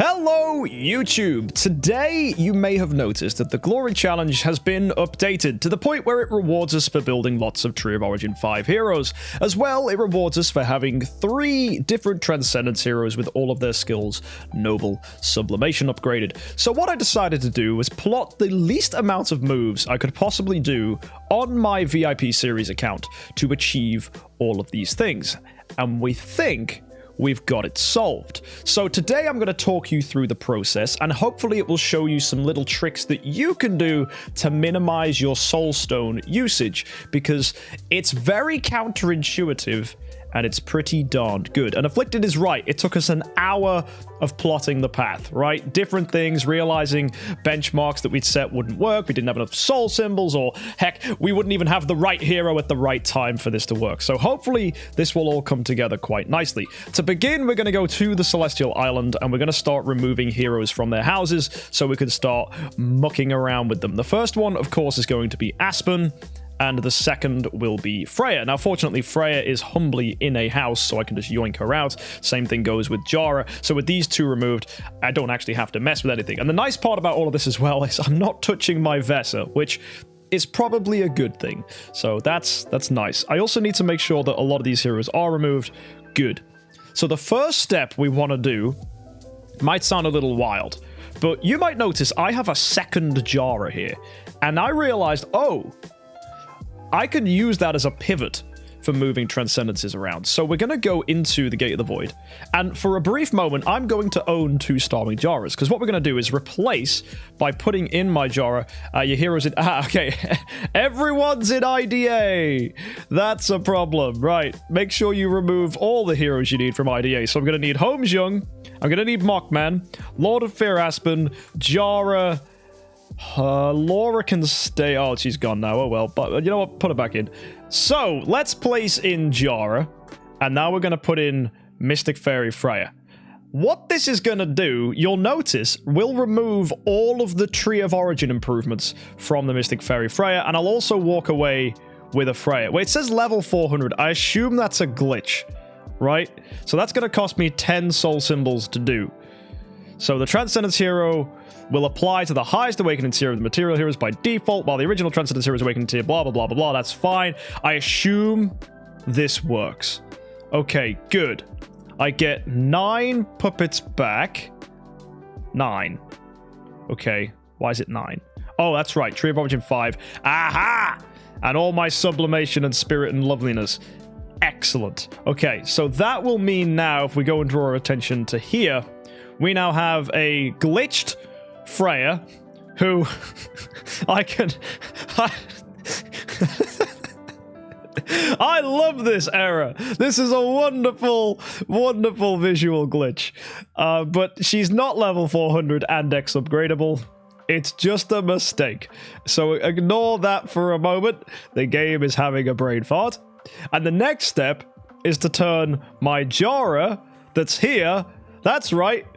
Hello YouTube! Today you may have noticed that the Glory Challenge has been updated to the point where it rewards us for building lots of Tree of Origin 5 heroes. As well, it rewards us for having 3 different Transcendence heroes with all of their skills, Noble, Sublimation upgraded. So what I decided to do was plot the least amount of moves I could possibly do on my VIP series account to achieve all of these things. And we think we've got it solved. So today I'm going to talk you through the process, and hopefully it will show you some little tricks that you can do to minimize your soulstone usage, because it's very counterintuitive and it's pretty darned good. And Afflicted is right. It took us an hour of plotting the path, right? Different things, realizing benchmarks that we'd set wouldn't work. We didn't have enough soul symbols, or heck, we wouldn't even have the right hero at the right time for this to work. So hopefully this will all come together quite nicely. To begin, we're going to go to the Celestial Island and we're going to start removing heroes from their houses so we can start mucking around with them. The first one, of course, is going to be Aspen, and the second will be Freya. Now, fortunately, Freya is humbly in a house, so I can just yoink her out. Same thing goes with Jara. So with these two removed, I don't actually have to mess with anything. And the nice part about all of this as well is I'm not touching my Vesa, which is probably a good thing. So that's nice. I also need to make sure that a lot of these heroes are removed. Good. So the first step we want to do might sound a little wild, but you might notice I have a second Jara here. And I realized, oh, I could use that as a pivot for moving Transcendences around. So we're going to go into the Gate of the Void. And for a brief moment, I'm going to own 2 Starming Jaras, because what we're going to do is replace, by putting in my Jara, your heroes in... okay. Everyone's in IDA. That's a problem. Right. Make sure you remove all the heroes you need from IDA. So I'm going to need Holmes Young. I'm going to need Mockman, Lord of Fear Aspen, Jara... Laura can stay. Oh, she's gone now. Oh, well. But you know what? Put her back in. So, let's place in Jara. And now we're going to put in Mystic Fairy Freya. What this is going to do, you'll notice, will remove all of the Tree of Origin improvements from the Mystic Fairy Freya. And I'll also walk away with a Freya. Wait, it says level 400. I assume that's a glitch, right? So that's going to cost me 10 soul symbols to do. So the Transcendence hero will apply to the highest awakening tier of the material heroes by default, while the original Transcendence hero is awakening tier, blah, blah, blah, blah, blah. That's fine. I assume this works. Okay, good. I get 9 puppets back. 9. Okay, why is it 9? Oh, that's right. Tree of Origin 5. Aha! And all my sublimation and spirit and loveliness. Excellent. Okay, so that will mean now, if we go and draw our attention to here, we now have a glitched Freya, who I can... I love this error. This is a wonderful, wonderful visual glitch. But she's not level 400 and X upgradable. It's just a mistake. So ignore that for a moment. The game is having a brain fart. And the next step is to turn my Jara that's here, that's right,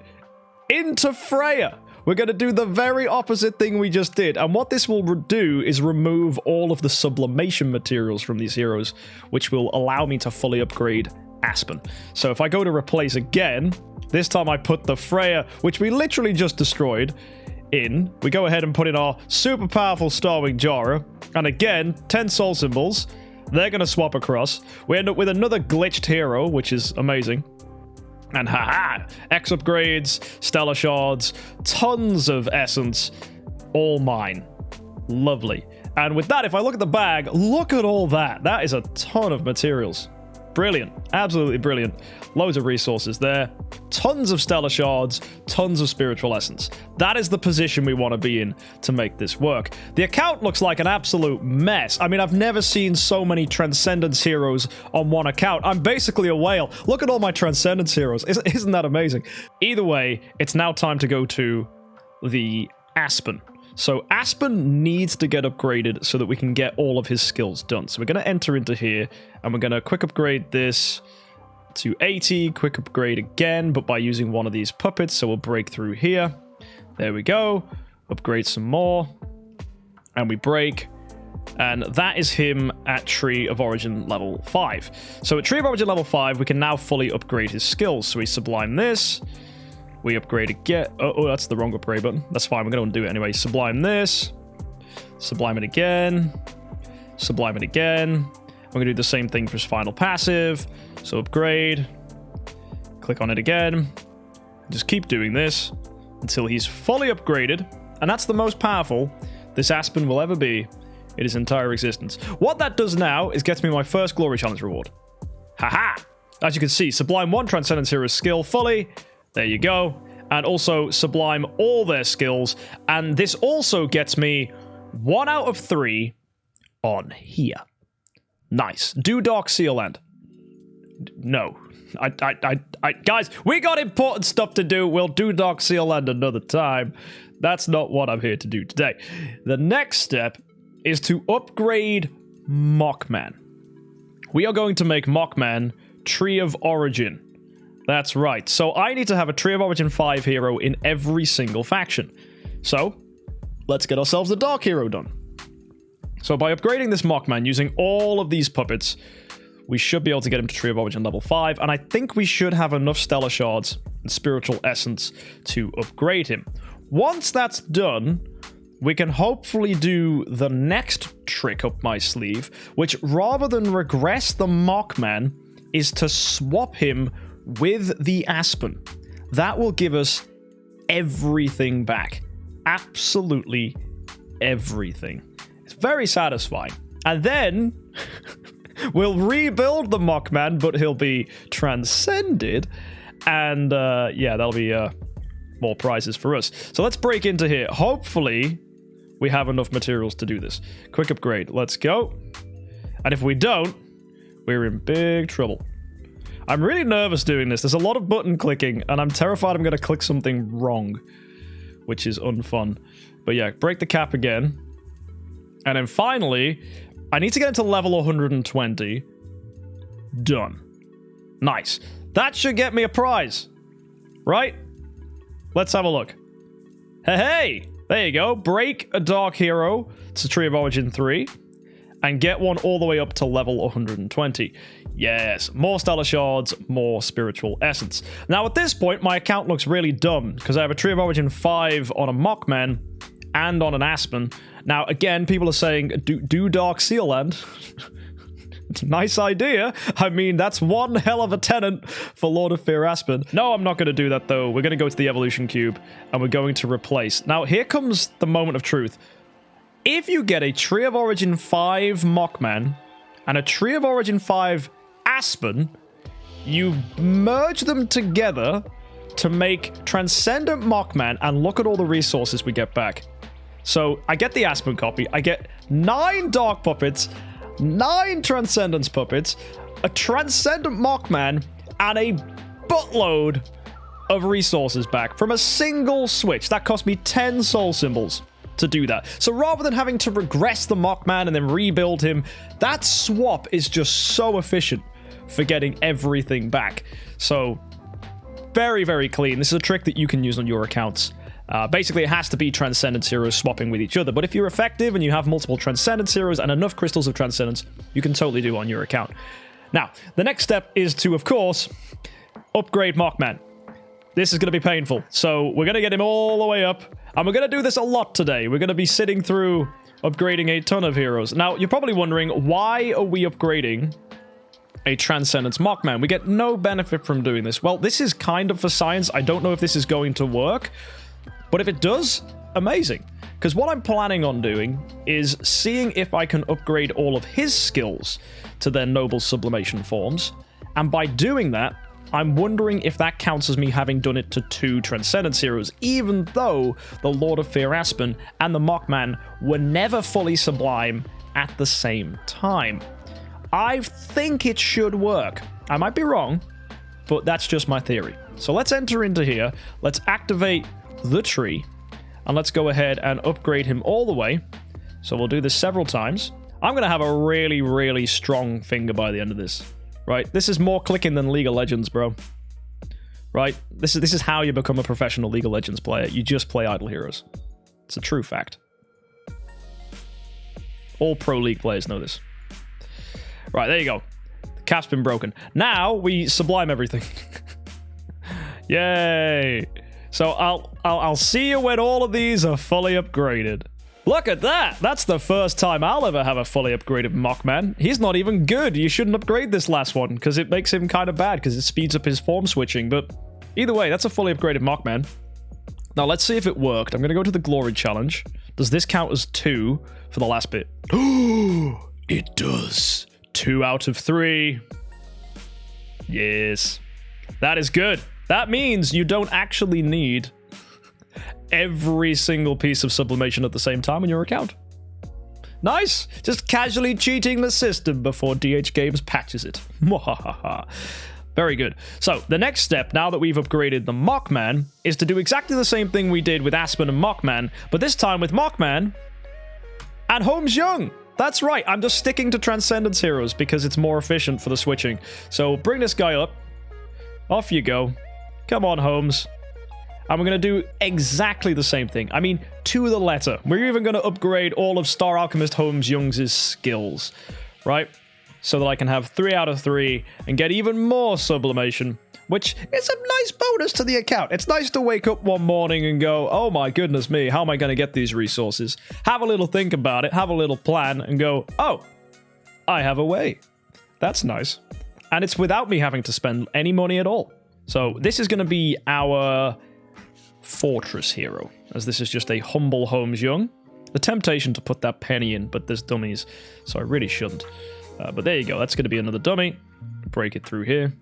into Freya. We're going to do the very opposite thing we just did. And what this will do is remove all of the sublimation materials from these heroes, which will allow me to fully upgrade Aspen. So if I go to replace again, this time I put the Freya, which we literally just destroyed, in. We go ahead and put in our super powerful Starwing Jara. And again, 10 soul symbols. They're going to swap across. We end up with another glitched hero, which is amazing. And haha, X upgrades, stellar shards, tons of essence, all mine. Lovely. And with that, if I look at the bag, look at all that. That is a ton of materials. Brilliant. Absolutely brilliant. Loads of resources there. Tons of stellar shards, tons of spiritual essence. That is the position we want to be in to make this work. The account looks like an absolute mess. I mean, I've never seen so many Transcendence heroes on one account. I'm basically a whale. Look at all my Transcendence heroes. Isn't that amazing? Either way, it's now time to go to the Aspen. So Aspen needs to get upgraded so that we can get all of his skills done. So we're going to enter into here, and we're going to quick upgrade this to 80, quick upgrade again, but by using one of these puppets. So we'll break through here. There we go. Upgrade some more. And we break. And that is him at Tree of Origin level 5. So at Tree of Origin level 5, we can now fully upgrade his skills. So we sublime this. We upgrade again. Oh, that's the wrong upgrade button. That's fine. We're going to undo it anyway. Sublime this. Sublime it again. Sublime it again. We're going to do the same thing for his final passive. So upgrade. Click on it again. Just keep doing this until he's fully upgraded. And that's the most powerful this Aspen will ever be in his entire existence. What that does now is gets me my first Glory Challenge reward. Haha! As you can see, Sublime 1 Transcendence Hero's skill fully. There you go. And also Sublime all their skills. And this also gets me 1 out of 3 on here. Nice. Do Dark Seal Land. No. Guys, we got important stuff to do. We'll do Dark Seal Land another time. That's not what I'm here to do today. The next step is to upgrade Mockman. We are going to make Mockman Tree of Origin. That's right. So I need to have a Tree of Origin 5 hero in every single faction. So let's get ourselves a Dark Hero done. So by upgrading this Mockman using all of these puppets, we should be able to get him to Tree of Origin level 5, and I think we should have enough Stellar Shards and Spiritual Essence to upgrade him. Once that's done, we can hopefully do the next trick up my sleeve, which rather than regress the Mockman, is to swap him with the Aspen. That will give us everything back. Absolutely everything. It's very satisfying. And then we'll rebuild the Mockman, but he'll be transcended. And yeah, that'll be more prizes for us. So let's break into here. Hopefully we have enough materials to do this. Quick upgrade. Let's go. And if we don't, we're in big trouble. I'm really nervous doing this. There's a lot of button clicking, and I'm terrified I'm going to click something wrong, which is unfun. But yeah, break the cap again. And then finally, I need to get into level 120. Done. Nice. That should get me a prize. Right? Let's have a look. Hey! There you go. Break a Dark Hero to Tree of Origin 3. And get one all the way up to level 120. Yes, more Stellar Shards, more Spiritual Essence. Now at this point, my account looks really dumb, because I have a Tree of Origin 5 on a Mockman and on an Aspen. Now again, people are saying, do Dark Seal Land. It's a nice idea. I mean, that's one hell of a tenant for Lord of Fear Aspen. No, I'm not going to do that though. We're going to go to the Evolution Cube, and we're going to replace. Now here comes the moment of truth. If you get a Tree of Origin 5 Mockman and a Tree of Origin 5 Aspen, you merge them together to make Transcendent Mockman, and look at all the resources we get back. So I get the Aspen copy, I get 9 Dark Puppets, 9 Transcendence Puppets, a Transcendent Mockman, and a buttload of resources back from a single switch. That cost me 10 soul symbols to do that. So rather than having to regress the Mockman and then rebuild him, that swap is just so efficient for getting everything back. So very, very clean. This is a trick that you can use on your accounts. Basically, it has to be Transcendence Heroes swapping with each other, but if you're effective and you have multiple Transcendence Heroes and enough Crystals of Transcendence, you can totally do it on your account. Now, the next step is to, of course, upgrade Mockman. This is going to be painful, so we're going to get him all the way up, and we're going to do this a lot today. We're going to be sitting through upgrading a ton of heroes. Now, you're probably wondering, why are we upgrading a Transcendence Mockman? We get no benefit from doing this. Well, this is kind of for science. I don't know if this is going to work, but if it does, amazing. Because what I'm planning on doing is seeing if I can upgrade all of his skills to their noble sublimation forms, and by doing that, I'm wondering if that counts as me having done it to 2 Transcendence Heroes, even though the Lord of Fear Aspen and the Mockman were never fully sublime at the same time. I think it should work. I might be wrong, but that's just my theory. So let's enter into here, let's activate the tree, and let's go ahead and upgrade him all the way. So we'll do this several times. I'm going to have a really, really strong finger by the end of this. Right? This is more clicking than League of Legends, bro. Right? This is how you become a professional League of Legends player. You just play Idle Heroes. It's a true fact. All pro League players know this. Right, there you go. The cap's been broken. Now we sublime everything. Yay! So I'll see you when all of these are fully upgraded. Look at that! That's the first time I'll ever have a fully upgraded Mockman. He's not even good. You shouldn't upgrade this last one, because it makes him kind of bad, because it speeds up his form switching. But either way, that's a fully upgraded Mockman. Now, let's see if it worked. I'm going to go to the Glory Challenge. Does this count as 2 for the last bit? It does. 2 out of 3. Yes. That is good. That means you don't actually need every single piece of sublimation at the same time on your account. Nice. Just casually cheating the system before DH Games patches it. Very good. So the next step, now that we've upgraded the Mockman, is to do exactly the same thing we did with Aspen and Mockman, but this time with Mockman and Holmes Young. That's right. I'm just sticking to Transcendence Heroes because it's more efficient for the switching. So bring this guy up. Off you go. Come on, Holmes. And we're going to do exactly the same thing. I mean, to the letter. We're even going to upgrade all of Star Alchemist Holmes Young's skills, right? So that I can have 3 out of 3 and get even more sublimation, which is a nice bonus to the account. It's nice to wake up one morning and go, oh my goodness me, how am I going to get these resources? Have a little think about it, have a little plan, and go, oh, I have a way. That's nice. And it's without me having to spend any money at all. So this is going to be our fortress hero, as this is just a humble Holmes Young. The temptation to put that penny in, but there's dummies, so I really shouldn't. But there you go, that's going to be another dummy. Break it through here.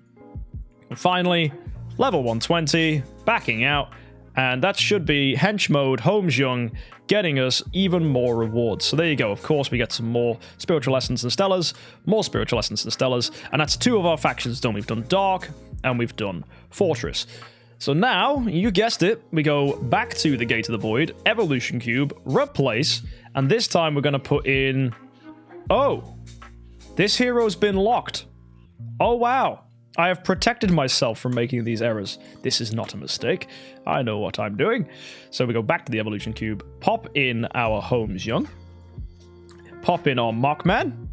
And finally, level 120, backing out, and that should be Hench Mode Holmes Young, getting us even more rewards. So there you go, of course we get some more Spiritual Essence and Stellars, more Spiritual Essence and Stellars, and that's 2 of our factions done. We've done Dark, and we've done Fortress. So now, you guessed it, we go back to the Gate of the Void, Evolution Cube, replace, and this time we're going to put in... Oh! This hero's been locked. Oh, wow. I have protected myself from making these errors. This is not a mistake. I know what I'm doing. So we go back to the Evolution Cube, pop in our Holmes Young, pop in our Mockman,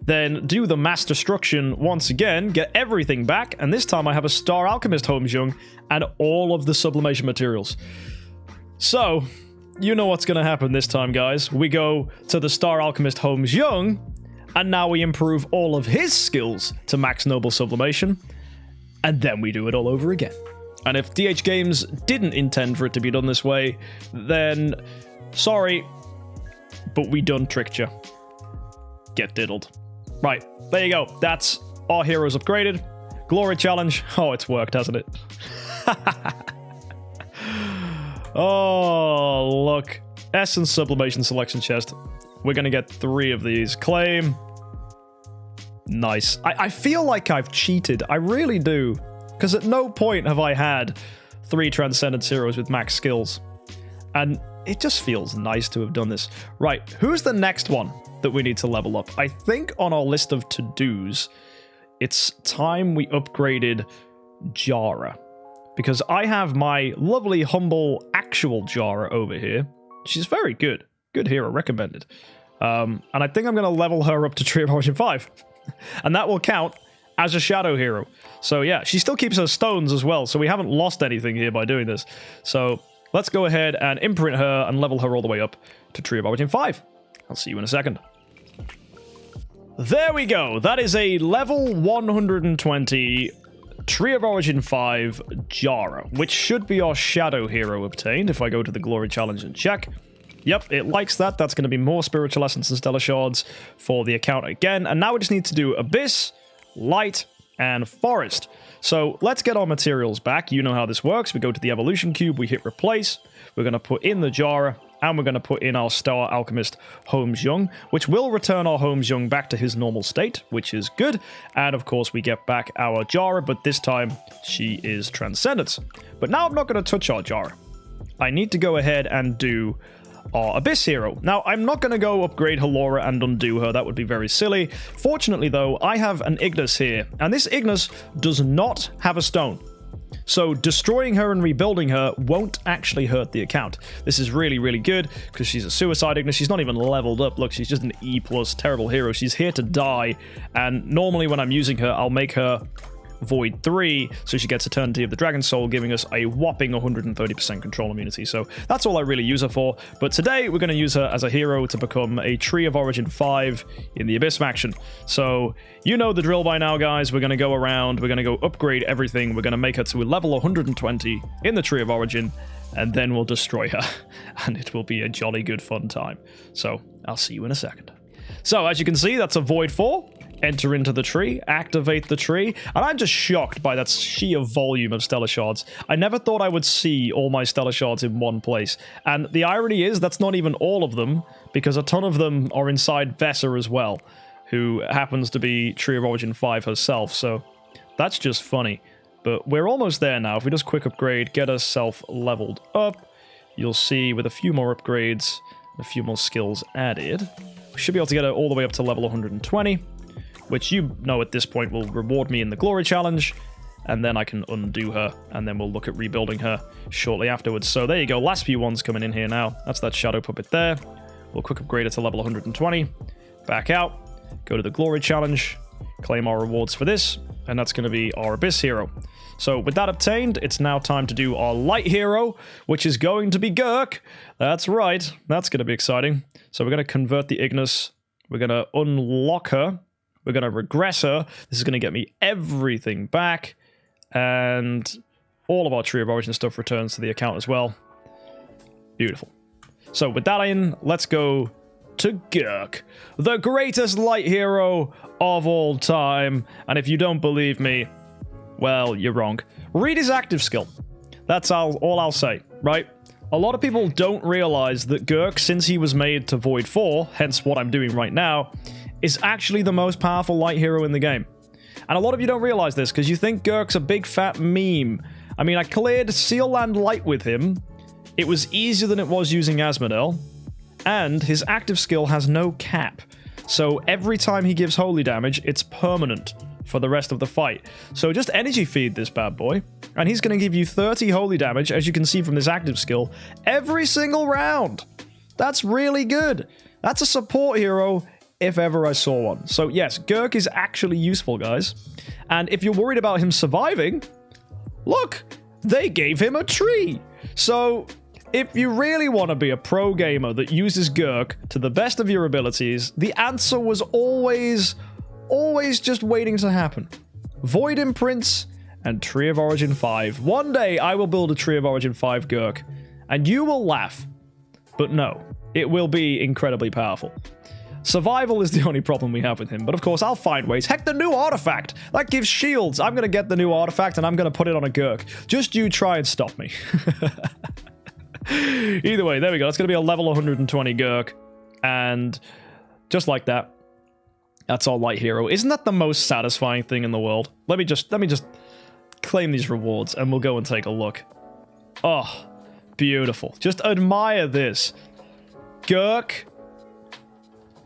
then do the Mass Destruction once again, get everything back, and this time I have a Star Alchemist Holmes Young and all of the sublimation materials. So, you know what's going to happen this time, guys. We go to the Star Alchemist Holmes Young, and now we improve all of his skills to max noble sublimation, and then we do it all over again. And if DH Games didn't intend for it to be done this way, then sorry, but we done tricked you. Get diddled. Right, there you go. That's our heroes upgraded. Glory Challenge. Oh, it's worked, hasn't it? Oh, look. Essence Sublimation Selection Chest. We're going to get 3 of these. Claim. Nice. I feel like I've cheated. I really do. Because at no point have I had 3 Transcendence Heroes with max skills. And it just feels nice to have done this. Right, who's the next one that we need to level up? I think on our list of to-dos, it's time we upgraded Jara. Because I have my lovely, humble, actual Jara over here. She's very good. Good hero, recommended. And I think I'm going to level her up to Tree of Origin 5. And that will count as a shadow hero. So yeah, she still keeps her stones as well, so we haven't lost anything here by doing this. So let's go ahead and imprint her and level her all the way up to Tree of Origin 5. I'll see you in a second. There we go. That is a level 120 Tree of Origin 5 Jara, which should be our shadow hero obtained if I go to the Glory Challenge and check. Yep, it likes that. That's going to be more Spiritual Essence and Stellar Shards for the account again. And now we just need to do Abyss, Light, and Forest. So let's get our materials back. You know how this works. We go to the Evolution Cube, we hit Replace. We're going to put in the Jara, and we're going to put in our Star Alchemist Holmes Young, which will return our Holmes Young back to his normal state, which is good. And of course, we get back our Jara, but this time she is Transcendence. But now I'm not going to touch our Jara. I need to go ahead and do our Abyss hero. Now, I'm not going to go upgrade Halora and undo her. That would be very silly. Fortunately, though, I have an Ignis here, and this Ignis does not have a stone. So destroying her and rebuilding her won't actually hurt the account. This is really, really good, because she's a Suicide Ignis. She's not even leveled up. Look, she's just an E+ terrible hero. She's here to die, and normally when I'm using her, I'll make her Void 3, so she gets Eternity of the Dragon Soul, giving us a whopping 130% control immunity. So that's all I really use her for. But today, we're going to use her as a hero to become a Tree of Origin 5 in the Abyss faction. So you know the drill by now, guys. We're going to go around, we're going to go upgrade everything, we're going to make her to a level 120 in the Tree of Origin, and then we'll destroy her, and it will be a jolly good fun time. So I'll see you in a second. So as you can see, that's a Void 4. Enter into the tree, activate the tree, and I'm just shocked by that sheer volume of Stellar Shards. I never thought I would see all my Stellar Shards in one place, and the irony is that's not even all of them, because a ton of them are inside Vessa as well, who happens to be Tree of Origin 5 herself, so that's just funny. But we're almost there now. If we just quick upgrade, get ourselves leveled up, you'll see with a few more upgrades, a few more skills added, we should be able to get her all the way up to level 120. Which you know at this point will reward me in the Glory Challenge, and then I can undo her, and then we'll look at rebuilding her shortly afterwards. So there you go, last few ones coming in here now. That's that Shadow Puppet there. We'll quick upgrade it to level 120, back out, go to the Glory Challenge, claim our rewards for this, and that's going to be our Abyss hero. So with that obtained, it's now time to do our Light hero, which is going to be Gurk. That's right, that's going to be exciting. So we're going to convert the Ignis, we're going to unlock her, we're going to regress her. This is going to get me everything back. And all of our Tree of Origin stuff returns to the account as well. Beautiful. So with that in, let's go to Gurk, the greatest light hero of all time. And if you don't believe me, well, you're wrong. Read his active skill. That's all I'll say, right? A lot of people don't realize that Gurk, since he was made to Void 4, hence what I'm doing right now, is actually the most powerful light hero in the game. And a lot of you don't realize this because you think Gurk's a big fat meme. I mean, I cleared Seal Land Light with him. It was easier than it was using Asmodel. And his active skill has no cap. So every time he gives holy damage, it's permanent for the rest of the fight. So just energy feed this bad boy. And he's going to give you 30 holy damage, as you can see from this active skill, every single round. That's really good. That's a support hero if ever I saw one. So yes, Gurk is actually useful, guys. And if you're worried about him surviving, look, they gave him a tree. So if you really want to be a pro gamer that uses Gurk to the best of your abilities, the answer was always just waiting to happen. Void Imprints and Tree of Origin 5. One day I will build a Tree of Origin 5 Gurk, and you will laugh. But no, it will be incredibly powerful. Survival is the only problem we have with him, but of course I'll find ways. Heck, the new artifact! That gives shields! I'm gonna get the new artifact and I'm gonna put it on a Gurk. Just you try and stop me. Either way, there we go. It's gonna be a level 120 Gurk. And just like that, that's our light hero. Isn't that the most satisfying thing in the world? Let me just claim these rewards and we'll go and take a look. Oh, beautiful. Just admire this. Gurk,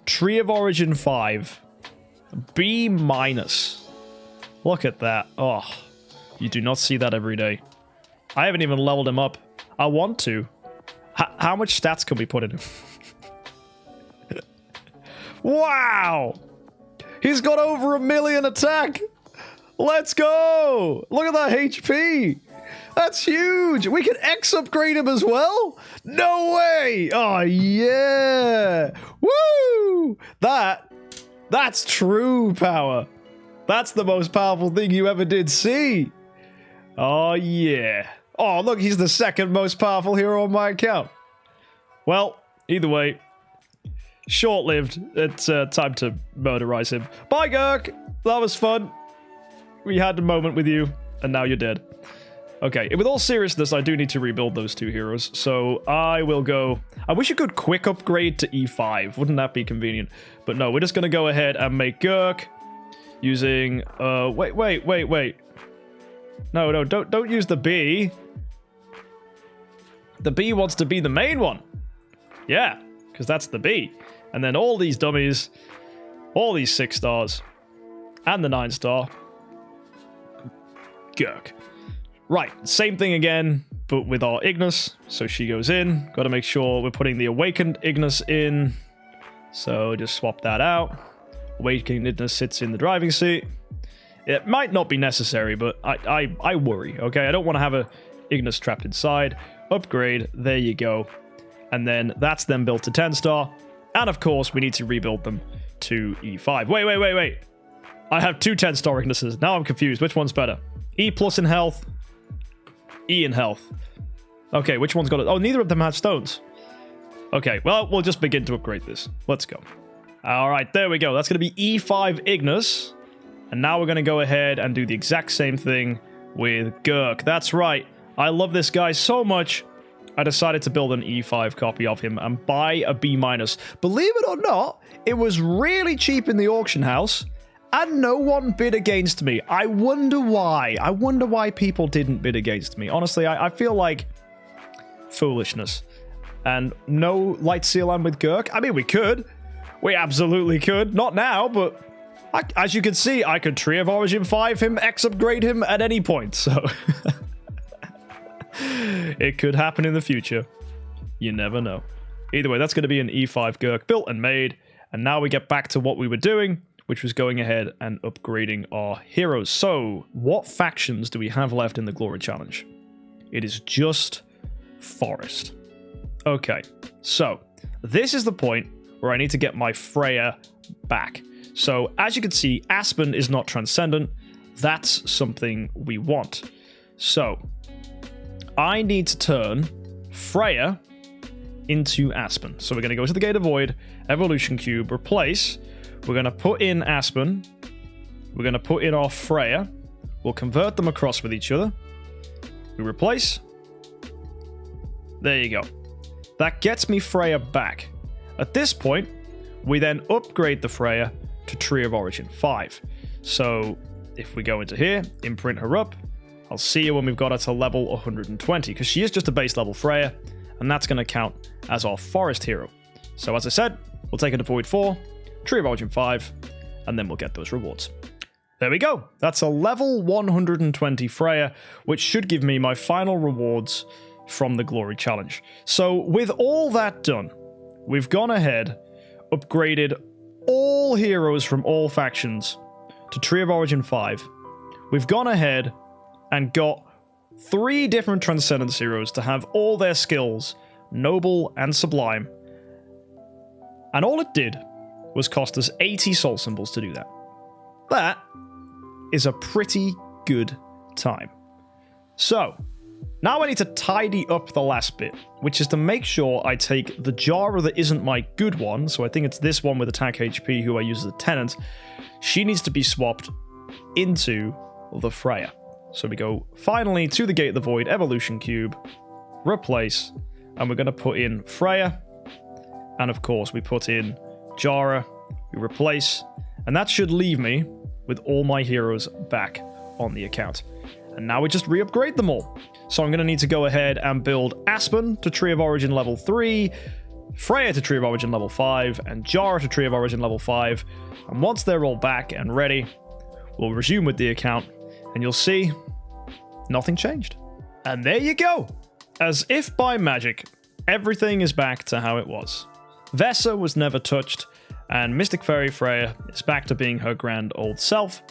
Tree of Origin 5, B-. Look at that. Oh, you do not see that every day. I haven't even leveled him up. I want to. How much stats can we put in him? Wow! He's got over 1 million attack! Let's go! Look at that HP! That's huge! We can X upgrade him as well? No way! Oh, yeah! Woo! That's true power. That's the most powerful thing you ever did see. Oh, yeah. Oh, look, he's the second most powerful hero on my account. Well, either way, short-lived. It's time to murderize him. Bye, Gurk! That was fun. We had a moment with you, and now you're dead. Okay, with all seriousness, I do need to rebuild those two heroes, so I will go... I wish you could quick upgrade to E5. Wouldn't that be convenient? But no, we're just going to go ahead and make Gurk using... Wait. No, don't use the B. The B wants to be the main one. Yeah, because that's the B. And then all these dummies, all these 6 stars, and the 9-star. Gurk. Right, same thing again, but with our Ignis. So she goes in. Got to make sure we're putting the Awakened Ignis in. So just swap that out. Awakened Ignis sits in the driving seat. It might not be necessary, but I worry, okay? I don't want to have a Ignis trapped inside. Upgrade, there you go. And then that's then built to 10-star. And of course, we need to rebuild them to E5. Wait. I have two 10-star Ignises. Now I'm confused. Which one's better? E plus in health. E in health. Okay, which one's got it? Oh, neither of them have stones. Okay, well, we'll just begin to upgrade this. Let's go. All right, there we go. That's going to be E5 Ignis. And now we're going to go ahead and do the exact same thing with Gurk. That's right. I love this guy so much, I decided to build an E5 copy of him and buy a B-. Believe it or not, it was really cheap in the auction house, and no one bid against me. I wonder why. I wonder why people didn't bid against me. Honestly, I feel like foolishness. And no light seal line with Gurk? I mean, we could. We absolutely could. Not now, but as you can see, I could Tree of Origin 5 him, X upgrade him at any point, so... It could happen in the future. You never know. Either way, that's going to be an E5 Gurk built and made. And now we get back to what we were doing, which was going ahead and upgrading our heroes. So, what factions do we have left in the Glory Challenge? It is just Forest. Okay, so this is the point where I need to get my Freya back. So, as you can see, Aspen is not transcendent. That's something we want. So, I need to turn Freya into Aspen. So we're going to go to the Gate of Void, Evolution Cube, replace. We're going to put in Aspen. We're going to put in our Freya. We'll convert them across with each other. We replace. There you go. That gets me Freya back. At this point, we then upgrade the Freya to Tree of Origin 5. So if we go into here, imprint her up, I'll see you when we've got her to level 120, because she is just a base level Freya, and that's going to count as our Forest hero. So as I said, we'll take her to Void 4, Tree of Origin 5, and then we'll get those rewards. There we go. That's a level 120 Freya, which should give me my final rewards from the Glory Challenge. So with all that done, we've gone ahead, upgraded all heroes from all factions to Tree of Origin 5. We've gone ahead and got 3 different Transcendence heroes to have all their skills, Noble and Sublime. And all it did was cost us 80 soul symbols to do that. That is a pretty good time. So, now I need to tidy up the last bit, which is to make sure I take the Jara that isn't my good one, so I think it's this one with attack HP who I use as a tenant. She needs to be swapped into the Freya. So we go finally to the Gate of the Void, Evolution Cube, replace, and we're going to put in Freya, and of course we put in Jara, we replace, and that should leave me with all my heroes back on the account. And now we just re-upgrade them all. So I'm going to need to go ahead and build Aspen to Tree of Origin level 3, Freya to Tree of Origin level 5, and Jara to Tree of Origin level 5. And once they're all back and ready, we'll resume with the account, and you'll see nothing changed. And there you go. As if by magic, everything is back to how it was. Vesa was never touched, and Mystic Fairy Freya is back to being her grand old self.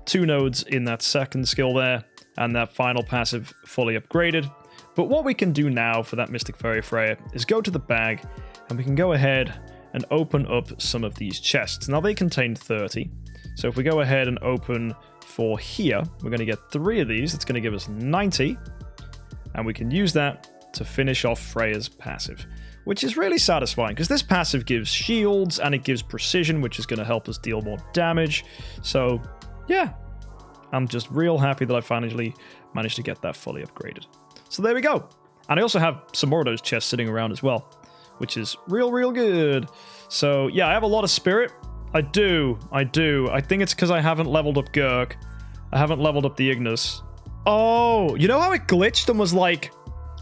2 nodes in that second skill there, and that final passive fully upgraded. But what we can do now for that Mystic Fairy Freya is go to the bag, and we can go ahead and open up some of these chests. Now they contain 30, so if we go ahead and open for here, we're going to get 3 of these. That's going to give us 90, and we can use that to finish off Freya's passive, which is really satisfying because this passive gives shields and it gives precision, which is going to help us deal more damage. So yeah, I'm just real happy that I finally managed to get that fully upgraded. So there we go. And I also have some more of those chests sitting around as well, which is real good. So yeah, I have a lot of spirit. I do. I think it's because I haven't leveled up Gurk. I haven't leveled up the Ignis. Oh, you know how it glitched and was like,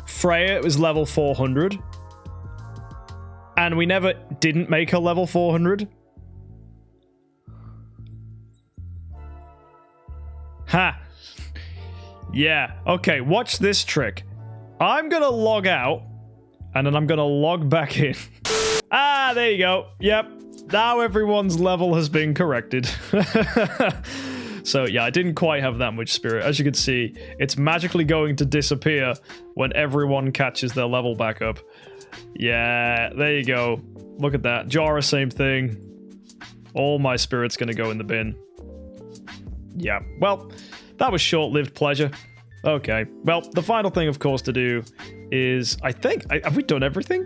Freya was level 400? And we never didn't make her level 400? Ha! Yeah, okay, watch this trick. I'm gonna log out, and then I'm gonna log back in. Ah, there you go. Yep. Now everyone's level has been corrected. So yeah, I didn't quite have that much spirit. As you can see, it's magically going to disappear when everyone catches their level back up. Yeah, there you go. Look at that. Jara, same thing. All my spirit's going to go in the bin. Yeah, well, that was short-lived pleasure. Okay, well, the final thing, of course, to do is, I think, have we done everything?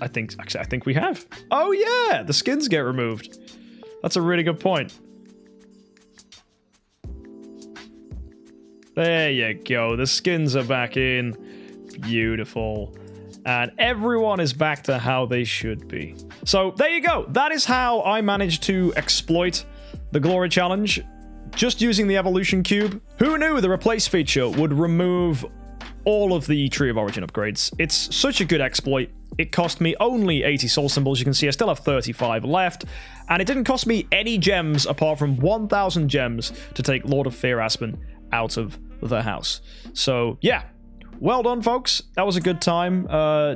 Actually, I think we have. Oh, yeah, the skins get removed. That's a really good point. There you go. The skins are back in. Beautiful. And everyone is back to how they should be. So there you go. That is how I managed to exploit the Glory Challenge just using the Evolution Cube. Who knew the Replace feature would remove all of the Tree of Origin upgrades? It's such a good exploit. It cost me only 80 soul symbols. You can see I still have 35 left. And it didn't cost me any gems apart from 1,000 gems to take Lord of Fear Aspen out of the house. So yeah. Well done, folks. That was a good time.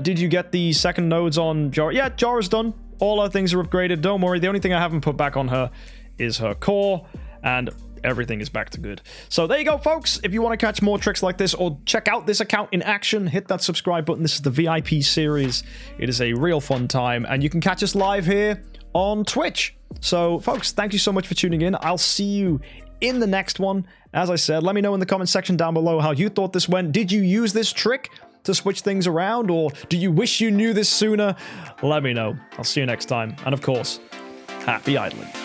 Did you get the second nodes on Jara? Yeah, Jara's done. All her things are upgraded. Don't worry. The only thing I haven't put back on her is her core, and everything is back to good. So there you go, folks. If you want to catch more tricks like this or check out this account in action, hit that subscribe button. This is the VIP series. It is a real fun time, and you can catch us live here on Twitch. So, folks, thank you so much for tuning in. I'll see you in the next one. As I said, let me know in the comment section down below how you thought this went. Did you use this trick to switch things around, or do you wish you knew this sooner? Let me know. I'll see you next time. And of course, happy idling.